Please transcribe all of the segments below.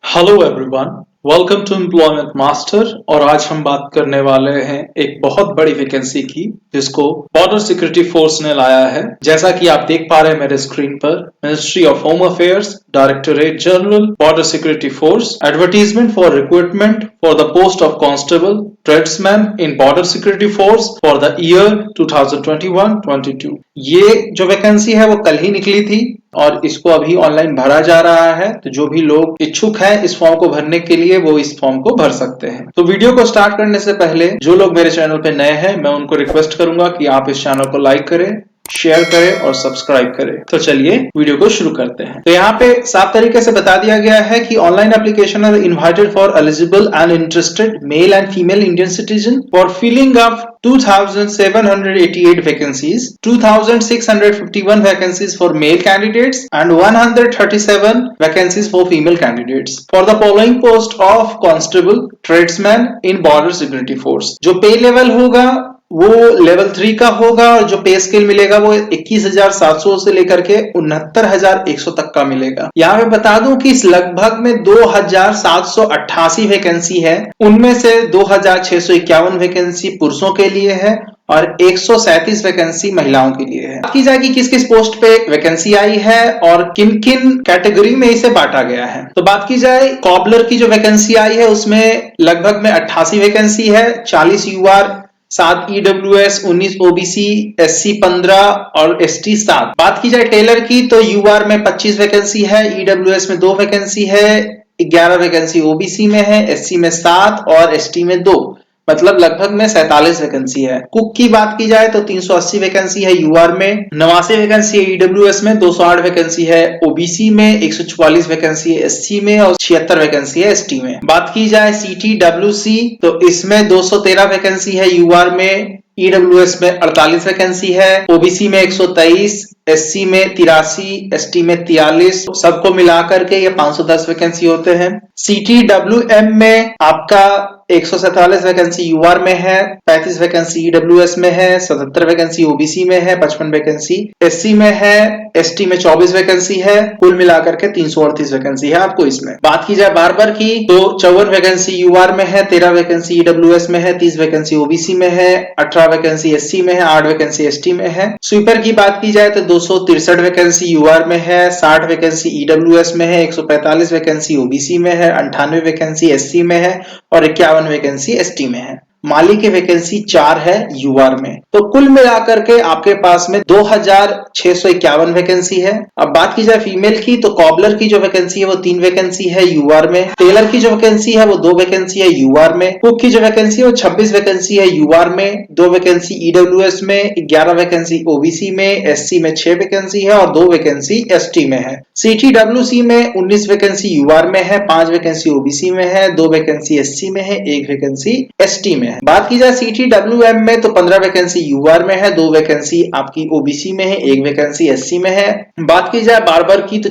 Hello everyone, welcome to employment master. और आज हम बात करने वाले हैं एक बहुत बड़ी वैकेंसी की जिसको बॉर्डर सिक्योरिटी फोर्स ने लाया है। जैसा कि आप देख पा रहे हैं मेरे स्क्रीन पर, ministry of home affairs, directorate general, border security force, advertisement for recruitment for the post of constable tradesman in border security force for the year 2021-22। ये जो वैकेंसी है वो कल ही निकली थी और इसको अभी ऑनलाइन भरा जा रहा है। तो जो भी लोग इच्छुक हैं इस फॉर्म को भरने के लिए वो इस फॉर्म को भर सकते हैं। तो वीडियो को स्टार्ट करने से पहले जो लोग मेरे चैनल पे नए हैं मैं उनको रिक्वेस्ट करूंगा कि आप इस चैनल को लाइक करें, शेयर करें और सब्सक्राइब करें। तो चलिए वीडियो को शुरू करते हैं। तो यहाँ पे साफ तरीके से बता दिया गया है कि online application are invited for eligible and interested male and female Indian citizen for filling up 2,788 vacancies, 2,651 vacancies for male candidates and 137 vacancies for female candidates for the following post of constable tradesman in border security force। जो पे level होगा वो level 3 का होगा और जो पे scale मिलेगा वो 21,700 से लेकर के 69,100 तक का मिलेगा। यहाँ पे बता दूं कि इस लगभग में 2,788 वैकेंसी है, उनमें से 2,651 वैकेंसी पुरुषों के लिए है और 137 वैकेंसी महिलाओं के लिए है। बात की जाए कि किस किस पोस्ट पे वैकेंसी आई है और किन किन कैटेगरी में इसे बांटा गया है। तो बात की जाए कॉबलर की जो वैकेंसी आई है उसमें लगभग में 88 वैकेंसी है, 40 यूआर, 7 ईडब्ल्यूएस, 19 ओबीसी, एससी 15 और एसटी 7। बात की जाए टेलर की तो यूआर में 25 वैकेंसी है, ईडब्ल्यूएस में 2 वैकेंसी है, 11 वैकेंसी ओबीसी में है, एससी में 7 और एसटी में 2, मतलब लगभग में 47 वैकेंसी है। कुक की बात की जाए तो 380 वैकेंसी है यूआर में, 89 वैकेंसी है ईडब्ल्यूएस में, 208 वैकेंसी है ओबीसी में, 144 वैकेंसी है एससी में और 76 वैकेंसी है एसटी में। बात की जाए सीटीडब्ल्यूसी तो इसमें 213 वैकेंसी है यूआर में, ईडब्ल्यूएस में 48 वैकेंसी है, ओबीसी में 123, एससी में 83, एसटी में 43, सबको मिलाकर के ये 510 वैकेंसी होते हैं। सीटीडब्ल्यूएम में आपका 147 वैकेंसी यूआर में है, 35 वैकेंसी ईडब्ल्यूएस में है, 77 वैकेंसी ओबीसी में है, 55 वैकेंसी एससी में है, एसटी में 24 वैकेंसी है, कुल मिलाकर के 338 वैकेंसी है आपको इसमें। बात की जाए बार्बर की तो 54 वैकेंसी यूआर में है, 13 वैकेंसी ईडब्ल्यूएस में है, 30 वैकेंसी ओबीसी में है, 18 वैकेंसी एससी में है, 8 वैकेंसी एसटी में है। स्वीपर की बात की जाए तो 263 वैकेंसी यूआर में है, 60 वैकेंसी ईडब्ल्यूएस में है, 145 वैकेंसी ओबीसी में है, 98 वैकेंसी एससी में है और 51 वैकेंसी एसटी में है। माली की वैकेंसी 4 है यूआर में। तो कुल मिलाकर के आपके पास में 2,651 वैकेंसी है। अब बात की जाए फीमेल की तो कॉबलर की जो वैकेंसी है वो 3 वैकेंसी है यूआर में, टेलर की जो वैकेंसी है वो 2 वैकेंसी है यूआर में, कुक की जो वैकेंसी है वो 26 वैकेंसी है यूआर में, 2 वैकेंसी ईडब्ल्यूएस में, 11 वैकेंसी ओबीसी में, एससी में 6 वैकेंसी है और 2 वैकेंसी एसटी में है। सीटीडब्ल्यूसी में 19 वैकेंसी यूआर में है, 5 वैकेंसी ओबीसी में है, 2 वैकेंसी एससी में है, 1 वैकेंसी एसटी में है। बात की जाए सीटीडब्ल्यूएम में तो 15 वैकेंसी यूआर में है, 2 वैकेंसी आपकी ओबीसी में है, 1 वैकेंसी एससी में है। बात की जाए बार्बर की तो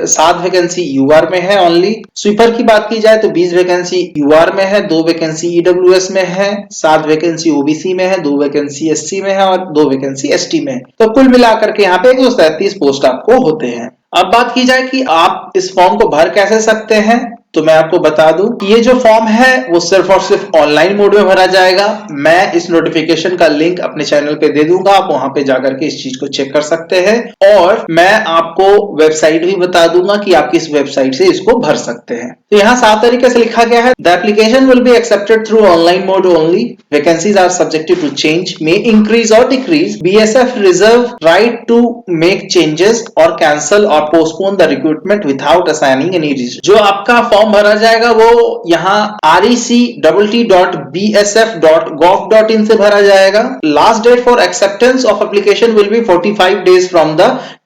7 वैकेंसी यूआर में है ओनली। स्वीपर की बात की जाए तो 20 वैकेंसी यूआर में है, 2 वैकेंसी ईडब्ल्यूएस में है, 7 वैकेंसी ओबीसी में है, 2 वैकेंसी एससी में है और 2 वैकेंसी एसटी में है। तो कुल मिलाकर के यहाँ पे 137 पोस्ट आपको होते हैं। अब बात की जाए कि आप इस फॉर्म को भर कैसे सकते हैं तो मैं आपको बता दूं कि ये जो फॉर्म है वो सिर्फ और सिर्फ ऑनलाइन मोड में भरा जाएगा। मैं इस नोटिफिकेशन का लिंक अपने चैनल पे दे दूंगा, आप वहां पे जाकर के इस चीज को चेक कर सकते हैं और मैं आपको वेबसाइट भी बता दूंगा कि आप किस वेबसाइट से इसको भर सकते हैं। तो यहाँ साफ तरीके से लिखा गया है, the application will be accepted through online mode only, vacancies are subjected to change, may increase और decrease, BSF reserve right to make changes और कैंसल और postpone the recruitment without assigning any reason. जो आपका form भरा जाएगा वो यहाँ rect.bsf.gov.in से भरा जाएगा। Last date for acceptance of application will be 45 days from the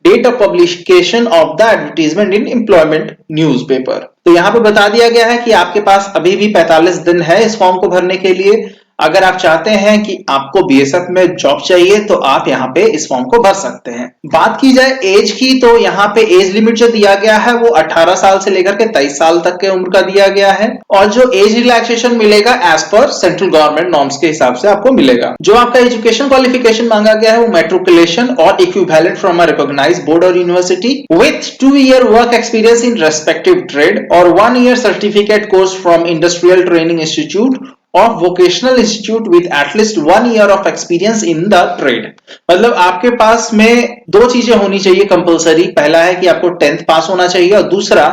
date of publication of the advertisement in employment newspaper. तो यहाँ पे बता दिया गया है कि आपके पास अभी भी 45 दिन है इस फॉर्म को भरने के लिए। अगर आप चाहते हैं कि आपको बीएसएफ में जॉब चाहिए तो आप यहाँ पे इस फॉर्म को भर सकते हैं। बात की जाए एज की तो यहाँ पे एज लिमिट जो दिया गया है वो 18 साल से लेकर के 23 साल तक के उम्र का दिया गया है और जो एज रिलैक्सेशन मिलेगा एज पर सेंट्रल गवर्नमेंट नॉर्म्स के हिसाब से आपको मिलेगा। जो आपका एजुकेशन क्वालिफिकेशन मांगा गया है वो मैट्रिकुलेशन और equivalent from a recognized board और university with 2 year work experience in respective trade और 1 year certificate course from industrial training institute और vocational institute with at least 1 year of experience in the trade. मतलब आपके पास में दो चीजें होनी चाहिए कंपलसरी। पहला है कि आपको 10th पास होना चाहिए और दूसरा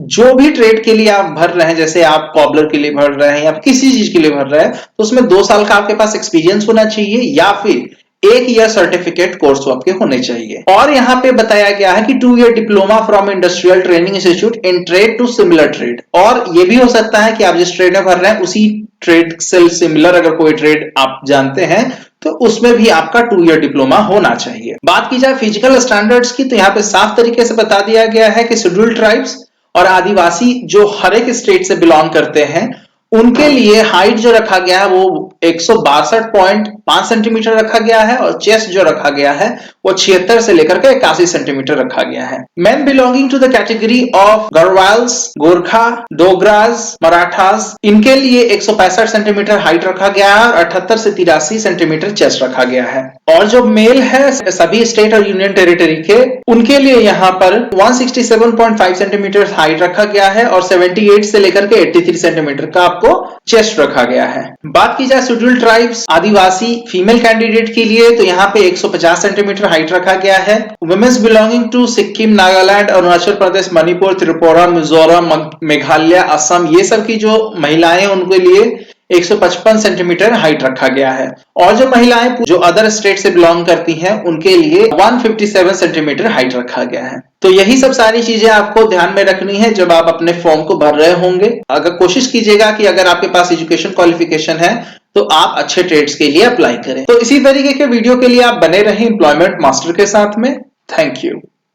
जो भी ट्रेड के लिए आप भर रहे हैं, जैसे आप कॉबलर के लिए भर रहे हैं या किसी चीज के लिए भर रहे हैं, तो उसमें 2 साल का आपके पास एक्सपीरियंस होना चाहिए या फिर 1 ईयर सर्टिफिकेट कोर्स आपके होने चाहिए। और यहाँ पे बताया गया है कि 2 year diploma from industrial training institute in trade to similar trade. और ये भी हो सकता है कि आप जिस ट्रेड में भर रहे हैं उसी ट्रेड से सिमिलर अगर कोई ट्रेड आप जानते हैं तो उसमें भी आपका 2 ईयर डिप्लोमा होना चाहिए। बात की जाए फिजिकल स्टैंडर्ड्स की तो यहाँ पे साफ तरीके से बता दिया गया है कि शेड्यूल्ड ट्राइब्स और आदिवासी जो हर एक स्टेट से बिलोंग करते हैं उनके लिए हाइट जो रखा गया है वो 162.5 सेंटीमीटर रखा गया है और चेस्ट जो रखा गया है वो 76 से लेकर के 81 सेंटीमीटर रखा गया है। Men belonging to the category of Garhwals, Gorkha, Dogras, Marathas, इनके लिए 165 सेंटीमीटर हाइट रखा गया है और 78 से 83 सेंटीमीटर चेस्ट रखा गया है। और जो मेल है सभी स्टेट और यूनियन टेरिटरी के, उनके लिए यहाँ पर 167.5 सेंटीमीटर हाइट रखा गया है और 78 से लेकर के 83 सेंटीमीटर का आपको चेस्ट रखा गया है। बात की जाए शेड्यूल्ड ट्राइब्स आदिवासी फीमेल कैंडिडेट के लिए तो यहाँ पे 150 सेंटीमीटर हाइट रखा गया है। Women's belonging to Sikkim, Nagaland, Arunachal Pradesh, Manipur, Tripura, Mizoram, Meghalaya, Assam, ये सब की जो महिलाएं उनके लिए 155 सेंटीमीटर हाइट रखा गया है। और जो महिलाएं जो अदर स्टेट से बिलोंग करती हैं उनके लिए 157 सेंटीमीटर हाइट रखा गया है। तो यही सब सारी चीजें आपको ध्यान में रखनी है जब आप अपने फॉर्म को भर रहे होंगे। अगर कोशिश कीजिएगा कि अगर आपके पास एजुकेशन क्वालिफिकेशन है तो आप अच्छे ट्रेड्स के लिए अप्लाई करें। तो इसी तरीके के वीडियो के लिए आप बने रहें एम्प्लॉयमेंट मास्टर के साथ में। Thank you.